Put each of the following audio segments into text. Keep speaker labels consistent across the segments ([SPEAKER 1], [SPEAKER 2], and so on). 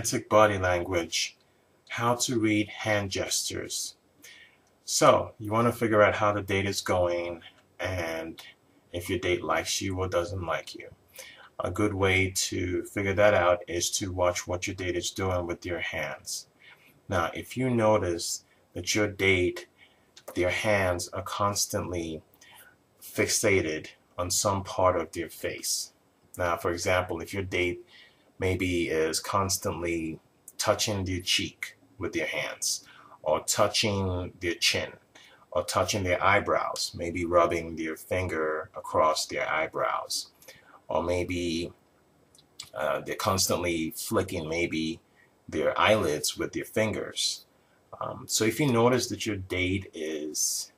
[SPEAKER 1] romantic body language, how to read hand gestures. So you want to figure out how the date is going and if your date likes you or doesn't like you. A good way to figure that out is to watch what your date is doing with your hands. Now, if you notice that your date, their hands are constantly fixated on some part of their face. Now, for example, if your date maybe is constantly touching their cheek with their hands, or touching their chin, or touching their eyebrows, maybe rubbing their finger across their eyebrows, or maybe they're constantly flicking maybe their eyelids with their fingers. So if you notice that your date is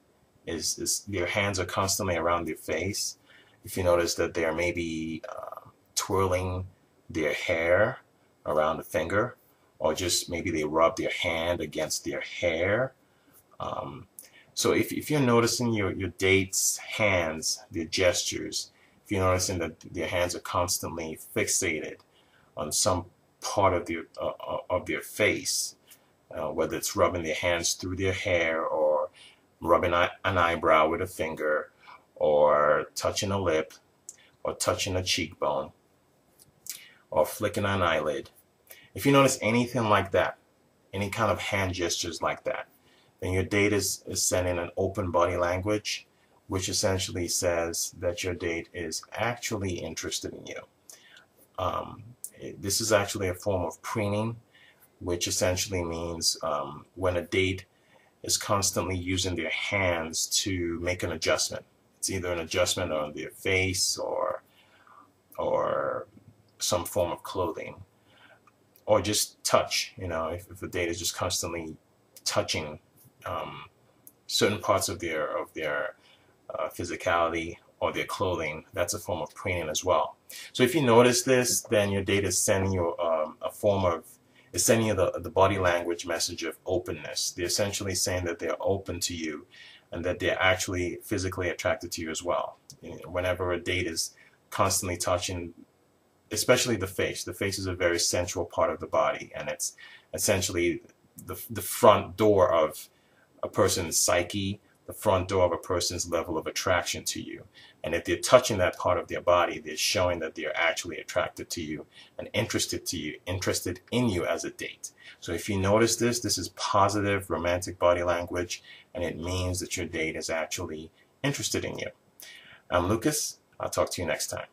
[SPEAKER 1] their hands are constantly around their face, if you notice that they're maybe twirling their hair around the finger, or just maybe they rub their hand against their hair. So if you're noticing your date's hands, their gestures, if you're noticing that their hands are constantly fixated on some part of their face, whether it's rubbing their hands through their hair, or rubbing an eyebrow with a finger, or touching a lip, or touching a cheekbone, or flicking an eyelid. If you notice anything like that, any kind of hand gestures like that, then your date is sending an open body language, which essentially says that your date is actually interested in you. This is actually a form of preening, which essentially means when a date is constantly using their hands to make an adjustment. It's either an adjustment on their face or some form of clothing, or just touch. You know, if the date is just constantly touching certain parts of their physicality or their clothing, that's a form of preening as well. So if you notice this, then your date is sending you sending you the body language message of openness. They're essentially saying that they're open to you and that they're actually physically attracted to you as well. Whenever a date is constantly touching, especially the face is a very sensual part of the body, and it's essentially the front door of a person's psyche, the front door of a person's level of attraction to you. And if they're touching that part of their body, they're showing that they're actually attracted to you and interested in you as a date. So if you notice this is positive romantic body language, and it means that your date is actually interested in you. I'm Lucas. I'll talk to you next time.